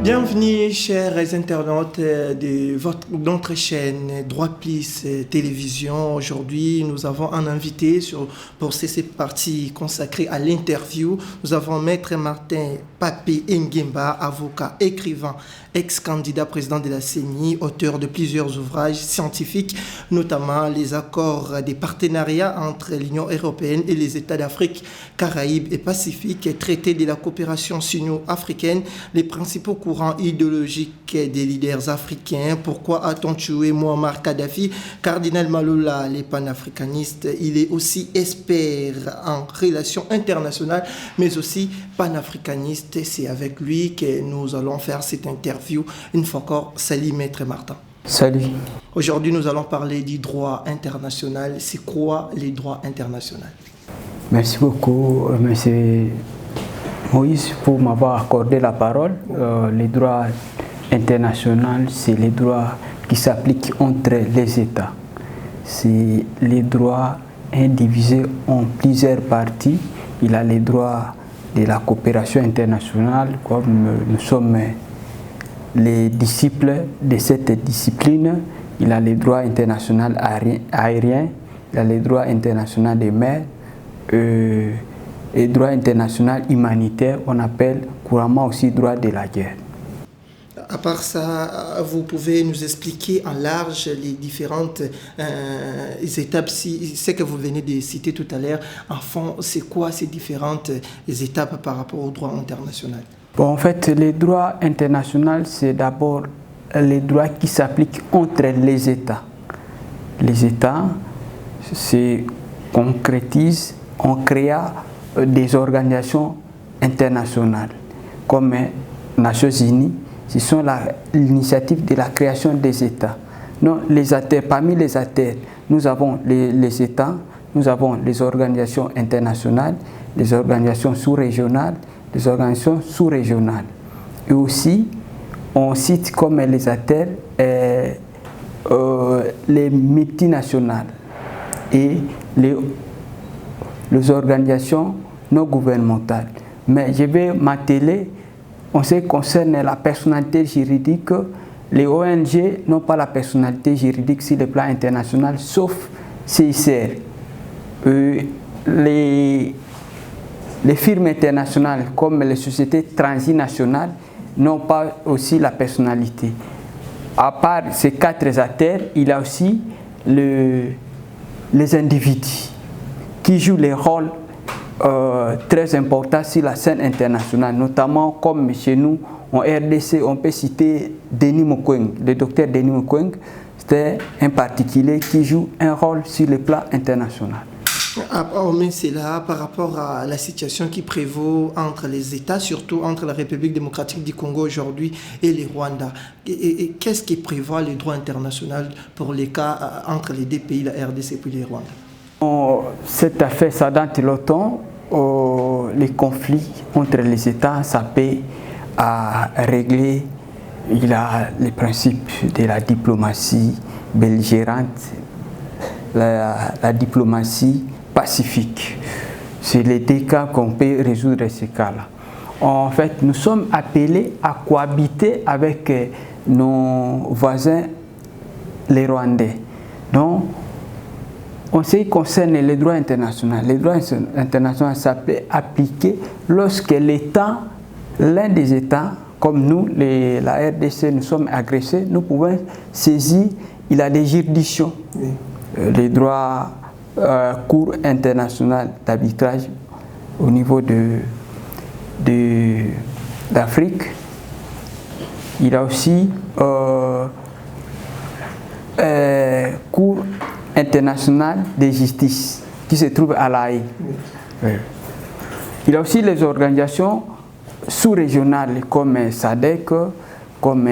Bienvenue, chers internautes de notre chaîne Droit Plus Télévision. Aujourd'hui, nous avons un invité pour cette partie consacrée à l'interview. Nous avons Maître Martin Papé Nguemba, avocat, écrivain, ex-candidat président de la CENI, auteur de plusieurs ouvrages scientifiques, notamment les accords des partenariats entre l'Union européenne et les États d'Afrique, Caraïbes et Pacifique, traité de la coopération sino-africaine, les principaux courants idéologiques des leaders africains. Pourquoi a-t-on tué Muammar Kadhafi? Cardinal Malola, les panafricanistes, il est aussi expert en relations internationales, mais aussi panafricaniste. C'est avec lui que nous allons faire cette interview. Une fois encore, salut Maître Martin. Salut. Aujourd'hui, nous allons parler du droit international. C'est quoi les droits internationaux? Merci beaucoup, monsieur Moïse, pour m'avoir accordé la parole. Les droits internationaux, c'est les droits qui s'appliquent entre les États. C'est les droits indivisés en plusieurs parties. Il a les droits de la coopération internationale, comme nous sommes les disciples de cette discipline. Il a les droits internationaux aériens, il a les droits internationaux des mers, et droit international humanitaire, on appelle couramment aussi droit de la guerre. À part ça, vous pouvez nous expliquer en large les différentes étapes, ce que vous venez de citer tout à l'heure. En fond, c'est quoi ces différentes étapes par rapport au droit international? Bon, en fait, les droits internationaux, c'est d'abord les droits qui s'appliquent entre les États. Les États se concrétisent, on créa des organisations internationales comme les Nations Unies. Ce sont l'initiative de la création des États. Non, parmi les acteurs, nous avons les États, nous avons les organisations internationales, les organisations sous-régionales, les organisations sous-régionales. Et aussi, on cite comme les acteurs les multinationales et les organisations non gouvernementales. Mais je vais m'atteler, en ce qui concerne la personnalité juridique, les ONG n'ont pas la personnalité juridique sur le plan international, sauf CICR. Les firmes internationales, comme les sociétés transnationales, n'ont pas aussi la personnalité. À part ces quatre acteurs, il y a aussi les individus qui jouent les rôles très important sur la scène internationale, notamment comme chez nous en RDC, on peut citer Denis Mukwege, le docteur Denis Mukwege. C'est un particulier qui joue un rôle sur le plan international. Mais c'est là par rapport à la situation qui prévaut entre les États, surtout entre la République démocratique du Congo aujourd'hui et le Rwanda. Et qu'est-ce qui prévoit les droits internationaux pour les cas entre les deux pays, la RDC et puis le Rwanda? Cette affaire, ça date longtemps. Les conflits entre les États, ça peut à régler. Il a les principes de la diplomatie belligérante, la diplomatie pacifique. C'est les deux cas qu'on peut résoudre ces cas-là. En fait, nous sommes appelés à cohabiter avec nos voisins, les Rwandais. Donc, en ce qui concerne les droits internationaux, ça peut appliquer lorsque l'État, l'un des États, comme nous, la RDC, nous sommes agressés, nous pouvons saisir, il a des juridictions. Oui. Les droits Cour internationale d'arbitrage au niveau d'Afrique. Il a aussi Cour internationale de justice qui se trouve à La Haye. Oui. Il y a aussi les organisations sous-régionales comme SADC, comme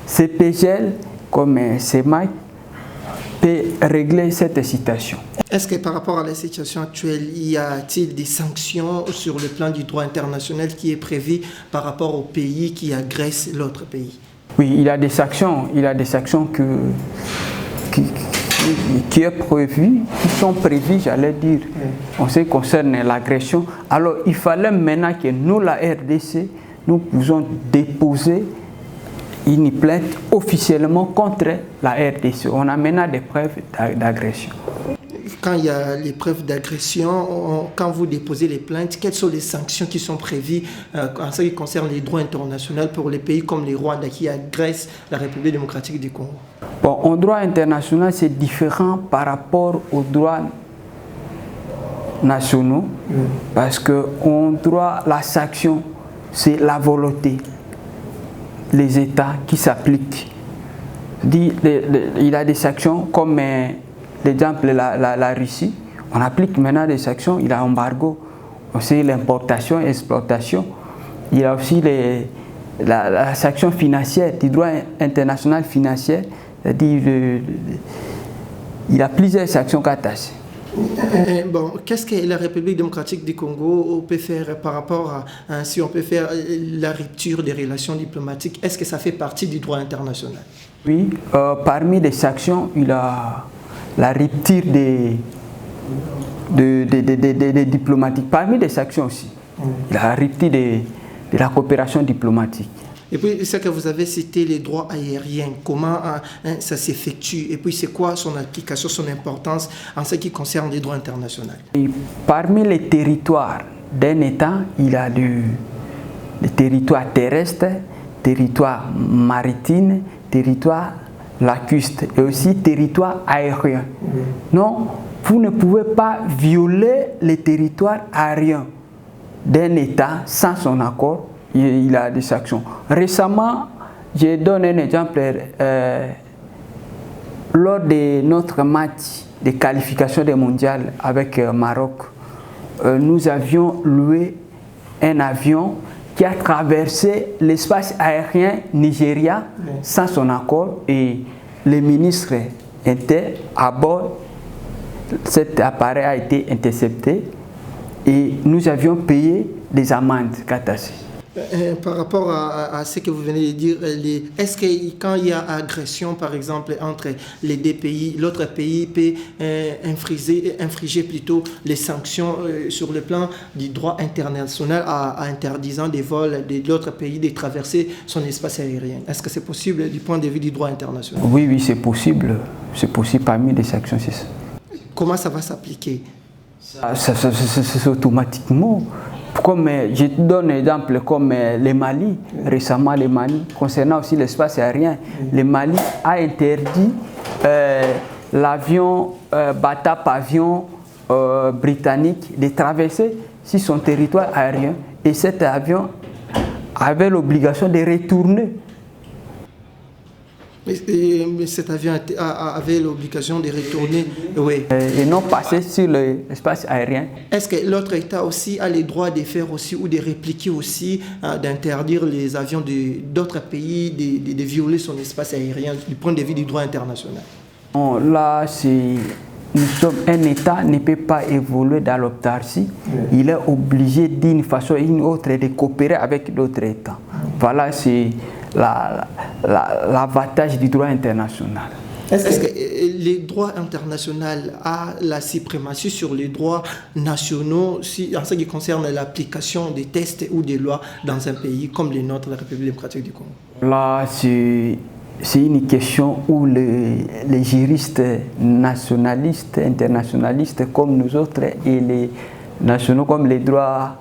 CPGL, comme CEMAC, peut régler cette situation. Est-ce que par rapport à la situation actuelle, y a-t-il des sanctions sur le plan du droit international qui est prévu par rapport au pays qui agresse l'autre pays? Oui, il y a des sanctions qui est prévu, qui sont prévues, j'allais dire, en ce qui concerne l'agression. Alors, il fallait maintenant que nous, la RDC, nous pouvons déposer une plainte officiellement contre la RDC. On a maintenant des preuves d'agression. Quand il y a les preuves d'agression, quand vous déposez les plaintes, quelles sont les sanctions qui sont prévues en ce qui concerne les droits internationaux pour les pays comme les Rwanda qui agressent la République démocratique du Congo? Bon, en droit international, c'est différent par rapport aux droits nationaux, parce qu'en droit, la sanction, c'est la volonté, les États qui s'appliquent. Il y a des sanctions comme l'exemple la Russie. On applique maintenant des sanctions, il y a embargo, aussi l'importation et l'exploitation. Il y a aussi la sanction financière, du droit international financier, c'est-à-dire il y a plusieurs sanctions attachées. Bon, qu'est-ce que la République démocratique du Congo peut faire par rapport à si on peut faire la rupture des relations diplomatiques? Est-ce que ça fait partie du droit international? Oui, parmi les sanctions, il y a la rupture des diplomatiques. Parmi les sanctions aussi, il y a la rupture de la coopération diplomatique. Et puis, ce que vous avez cité, les droits aériens, comment ça s'effectue? Et puis, c'est quoi son application, son importance en ce qui concerne les droits internationaux? Et parmi les territoires d'un État, il y a les territoires terrestres, territoires maritimes, territoires lacustres et aussi territoires aériens. Non, vous ne pouvez pas violer les territoires aériens d'un État sans son accord. Il y a des sanctions. Récemment, je donne un exemple. Lors de notre match de qualification des mondiales avec Maroc, nous avions loué un avion qui a traversé l'espace aérien Nigeria sans son accord et les ministres étaient à bord. Cet appareil a été intercepté et nous avions payé des amendes catastrophiques. Par rapport à ce que vous venez de dire, est-ce que quand il y a agression, par exemple, entre les deux pays, l'autre pays peut infliger plutôt les sanctions sur le plan du droit international en interdisant des vols de l'autre pays de traverser son espace aérien? Est-ce que c'est possible du point de vue du droit international? Oui, oui, c'est possible. C'est possible parmi les sanctions, c'est ça. Comment ça va s'appliquer? C'est automatiquement. Comme je te donne un exemple comme le Mali, récemment le Mali, concernant aussi l'espace aérien, le Mali a interdit l'avion Bata Pavillon britannique de traverser sur son territoire aérien et cet avion avait l'obligation de retourner. Mais cet avion avait l'obligation de retourner, oui. Et non passer sur l'espace aérien. Est-ce que l'autre État aussi a les droits de faire aussi ou de répliquer aussi, d'interdire les avions d'autres pays de violer son espace aérien du point de vue du droit international? Bon, là, nous sommes un État ne peut pas évoluer dans l'autarcie. Il est obligé d'une façon ou d'une autre de coopérer avec d'autres États. Voilà, c'est l'avantage du droit international. Est-ce que les droits internationaux a la suprématie sur les droits nationaux en ce qui concerne l'application des textes ou des lois dans un pays comme le nôtre, la République démocratique du Congo? Là, c'est une question où les juristes nationalistes, internationalistes comme nous autres et les nationaux comme les droits,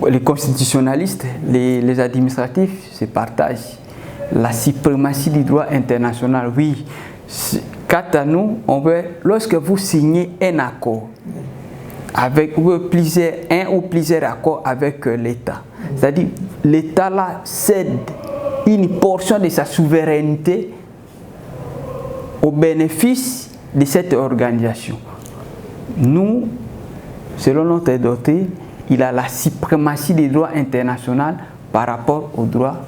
les constitutionnalistes, les administratifs se partagent. La suprématie du droit international, oui. Quant à nous, lorsque vous signez un accord avec un ou plusieurs accords avec l'État, c'est-à-dire l'État là cède une portion de sa souveraineté au bénéfice de cette organisation. Nous, selon notre doctrine, il a la suprématie des droits internationaux par rapport aux droits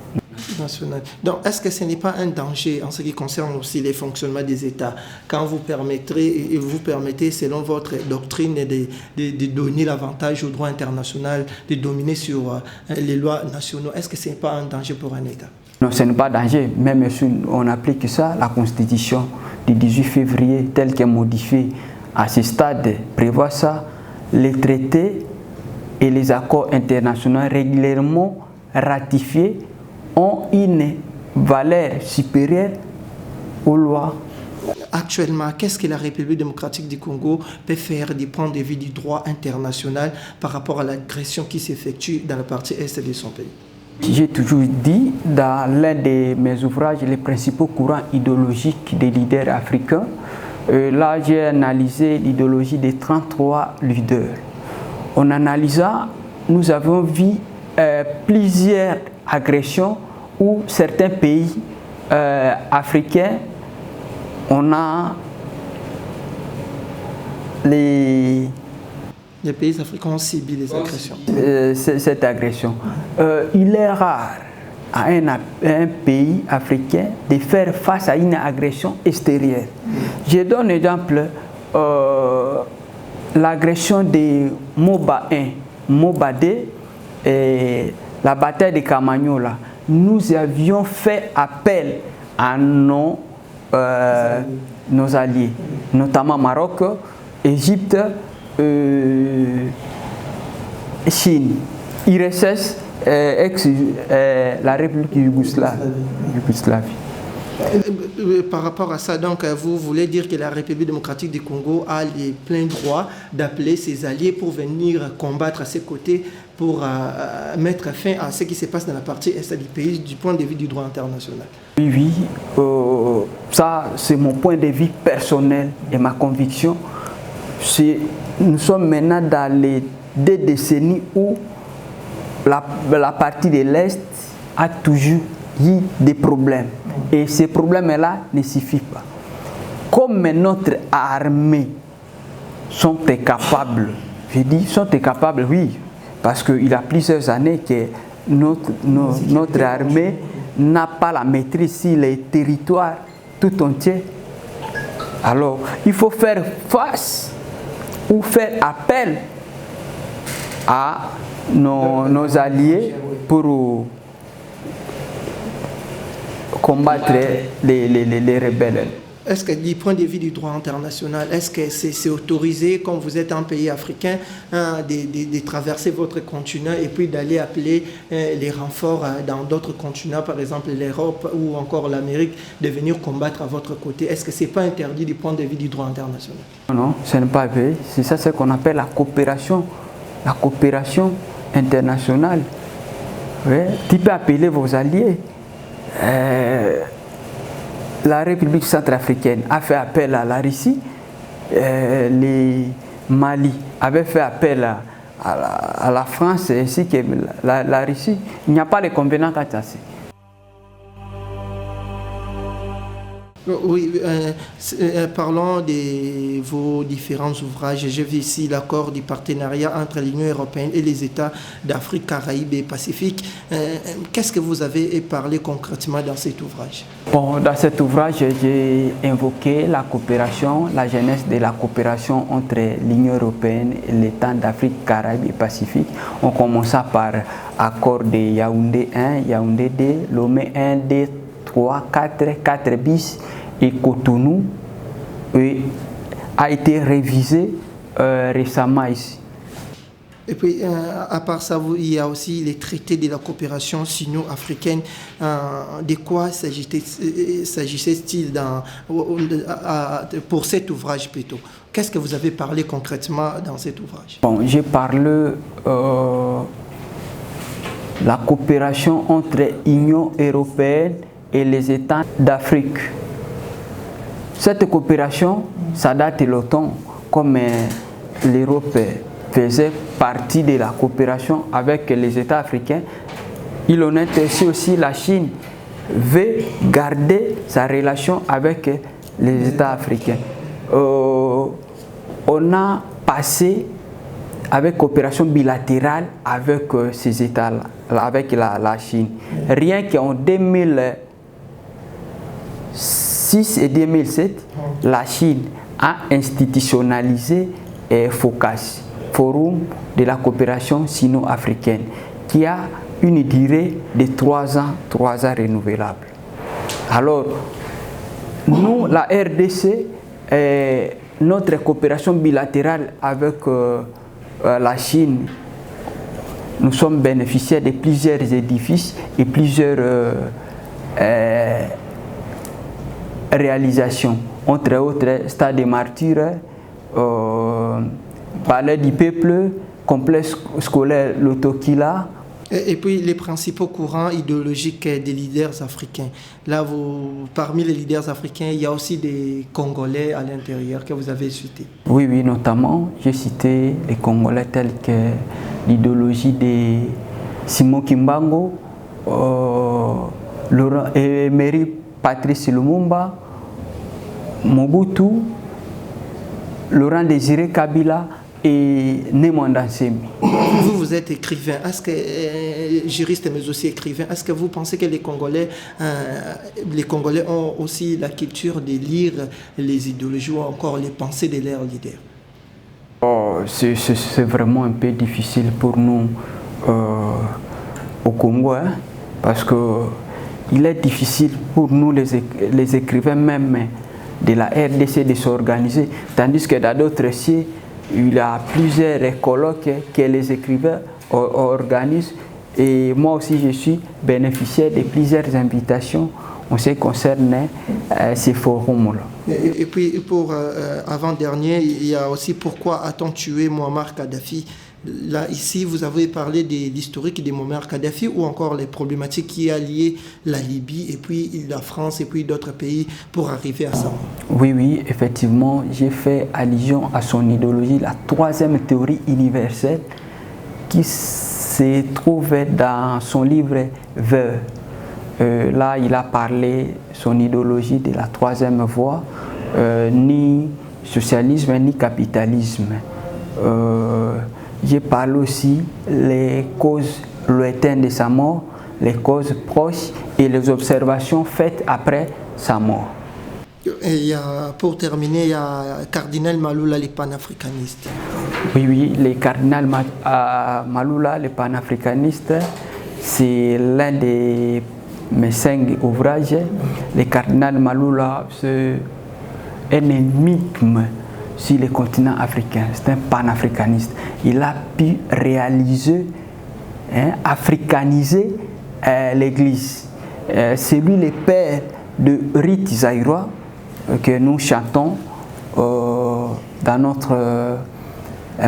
nationaux. Donc, est-ce que ce n'est pas un danger en ce qui concerne aussi les fonctionnements des États quand vous permettez, selon votre doctrine, de donner l'avantage au droit international, de dominer sur les lois nationaux? Est-ce que ce n'est pas un danger pour un État? Non, ce n'est pas danger. Même si on applique ça, la Constitution du 18 février, telle qu'elle est modifiée à ce stade, prévoit ça. Les traités et les accords internationaux régulièrement ratifiés ont une valeur supérieure aux lois. Actuellement, qu'est-ce que la République démocratique du Congo peut faire du point de vue du droit international par rapport à l'agression qui s'effectue dans la partie est de son pays? J'ai toujours dit dans l'un de mes ouvrages les principaux courants idéologiques des leaders africains. Là, j'ai analysé l'idéologie des 33 leaders. En analysant, nous avons vu plusieurs agressions où certains pays africains, on a les pays africains ont subi les agressions. Cette agression. Il est rare à un pays africain de faire face à une agression extérieure. Je donne un exemple, l'agression de Moba 1, Moba 2 et la bataille de Kamanyola. Nous avions fait appel à nos alliés, notamment Maroc, Égypte, Chine, IRSS, la République Yougoslavie. Par rapport à ça, donc, vous voulez dire que la République démocratique du Congo a les pleins droits d'appeler ses alliés pour venir combattre à ses côtés, pour mettre fin à ce qui se passe dans la partie est du pays du point de vue du droit international? Oui, ça c'est mon point de vue personnel et ma conviction. Nous sommes maintenant dans les 2 décennies où la partie de l'Est a toujours eu des problèmes. Et ces problèmes-là ne suffisent pas. Comme notre armée sont capables, je dis sont capables, oui, parce qu'il y a plusieurs années que notre armée n'a pas la maîtrise sur les territoires tout entiers. Alors, il faut faire face ou faire appel à nos alliés pour combattre les rebelles. Est-ce que du point de vue du droit international, est-ce que c'est autorisé, quand vous êtes un pays africain, de traverser votre continent et puis d'aller appeler les renforts dans d'autres continents, par exemple l'Europe ou encore l'Amérique, de venir combattre à votre côté? Est-ce que ce n'est pas interdit du point de vue du droit international? Non, ce n'est pas vrai. C'est ça ce qu'on appelle la coopération internationale. Oui. Tu peux appeler vos alliés. La République centrafricaine a fait appel à la Russie, les Mali avaient fait appel à la France ainsi que la Russie. Il n'y a pas de convenant à tasser. Oui, parlons de vos différents ouvrages. J'ai vu ici l'accord du partenariat entre l'Union européenne et les États d'Afrique, Caraïbes et Pacifique. Qu'est-ce que vous avez parlé concrètement dans cet ouvrage? Bon, dans cet ouvrage, j'ai invoqué la coopération, la genèse de la coopération entre l'Union européenne et les États d'Afrique, Caraïbes et Pacifique. On commença par accord de Yaoundé 1, Yaoundé 2, Lomé 1, 2, 3, 4 bis et Cotonou a été révisé récemment ici. Et puis, à part ça, il y a aussi les traités de la coopération sino-africaine. De quoi s'agissait-il pour cet ouvrage plutôt? Qu'est-ce que vous avez parlé concrètement dans cet ouvrage? Bon, j'ai parlé la coopération entre l'Union européenne et les États d'Afrique. Cette coopération, ça date longtemps, comme l'Europe faisait partie de la coopération avec les États africains. Il en est aussi la Chine veut garder sa relation avec les États africains. On a passé avec coopération bilatérale avec ces États-là, avec la Chine. Rien qu'en 2006 et 2007, la Chine a institutionnalisé FOCAS, Forum de la coopération sino-africaine, qui a une durée de 3 ans renouvelables. Alors, nous, la RDC, notre coopération bilatérale avec la Chine nous sommes bénéficiaires de plusieurs édifices et plusieurs réalisations. Entre autres, Stade des Martyrs, Palais du Peuple, complexe scolaire Lotokila. Et puis les principaux courants idéologiques des leaders africains. Là, parmi les leaders africains, il y a aussi des Congolais à l'intérieur que vous avez cités. Oui, notamment, j'ai cité les Congolais tels que l'idéologie de Simon Kimbangu, Emery Patrice Lumumba, Mobutu, Laurent Désiré Kabila et Némanda Nsemi. Vous êtes écrivain, est-ce que, juriste mais aussi écrivain, est-ce que vous pensez que les Congolais ont aussi la culture de lire les idéologies ou encore les pensées de leurs leaders? C'est vraiment un peu difficile pour nous au Congo, hein, parce qu'il est difficile pour nous les écrivains même de la RDC de s'organiser, tandis que dans d'autres sièges, il y a plusieurs colloques que les écrivains organisent et moi aussi je suis bénéficiaire de plusieurs invitations en ce qui concerne ces forums-là. Et puis pour avant-dernier, il y a aussi pourquoi a-t-on tué Muammar Kadhafi? Là, ici, vous avez parlé de l'historique de Muammar Kadhafi ou encore les problématiques qui a lié la Libye et puis la France et puis d'autres pays pour arriver à ça. Oui, effectivement, j'ai fait allusion à son idéologie, la troisième théorie universelle qui se trouve dans son livre Veuve. Là, il a parlé son idéologie de la troisième voie, ni socialisme ni capitalisme. J'ai parlé aussi les causes lointaines de sa mort, les causes proches et les observations faites après sa mort. Et pour terminer, il y a Cardinal Maloula, les panafricanistes. Oui, les Cardinal Maloula, les panafricanistes, c'est l'un de mes 5 ouvrages. Le Cardinal Maloula, c'est un énigme sur le continent africain, c'est un panafricaniste. Il a pu réaliser, africaniser l'Église. C'est lui le père de rite zaïrois que nous chantons dans notre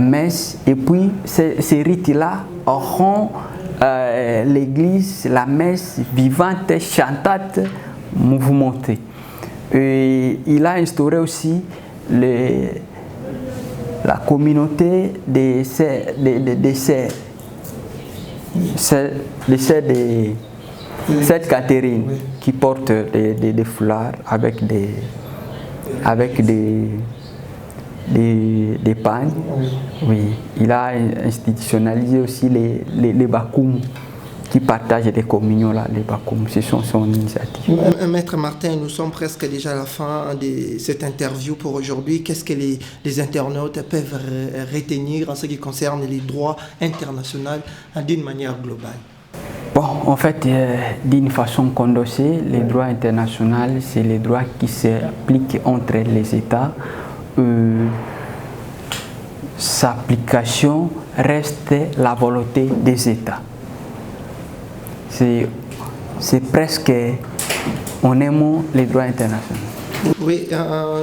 messe. Et puis ces rites-là rend l'Église, la messe vivante, chantante, mouvementée. Et il a instauré aussi la communauté des sœurs de Sainte Catherine, oui, qui portent des foulards avec des pagnes. Oui, il a institutionnalisé aussi les Bakoum qui partagent les communions là, les Bakoum. Ce sont son initiative. Maître Martin, nous sommes presque déjà à la fin de cette interview pour aujourd'hui. Qu'est-ce que les internautes peuvent retenir en ce qui concerne les droits internationaux d'une manière globale? Bon, en fait, d'une façon condensée, les droits internationaux, c'est les droits qui s'appliquent entre les États. Sa application reste la volonté des États. C'est presque, on aime les droits internationaux. Oui,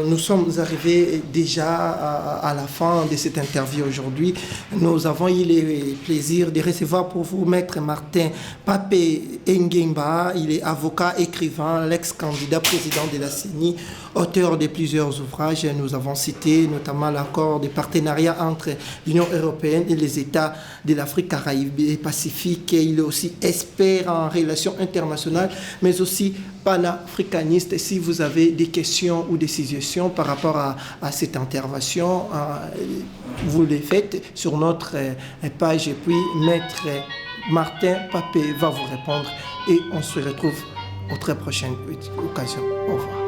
nous sommes arrivés déjà à la fin de cette interview aujourd'hui. Nous avons eu le plaisir de recevoir pour vous Maître Martin Papé Nguemba. Il est avocat, écrivain, l'ex-candidat président de la CENI, auteur de plusieurs ouvrages. Nous avons cité notamment l'accord de partenariat entre l'Union européenne et les États de l'Afrique, Caraïbes et Pacifique. Il est aussi expert en relations internationales, mais aussi panafricaniste. Si vous avez des questions ou des suggestions par rapport à cette intervention, vous les faites sur notre page et puis Maître Martin Papé va vous répondre et on se retrouve aux très prochaines occasions. Au revoir.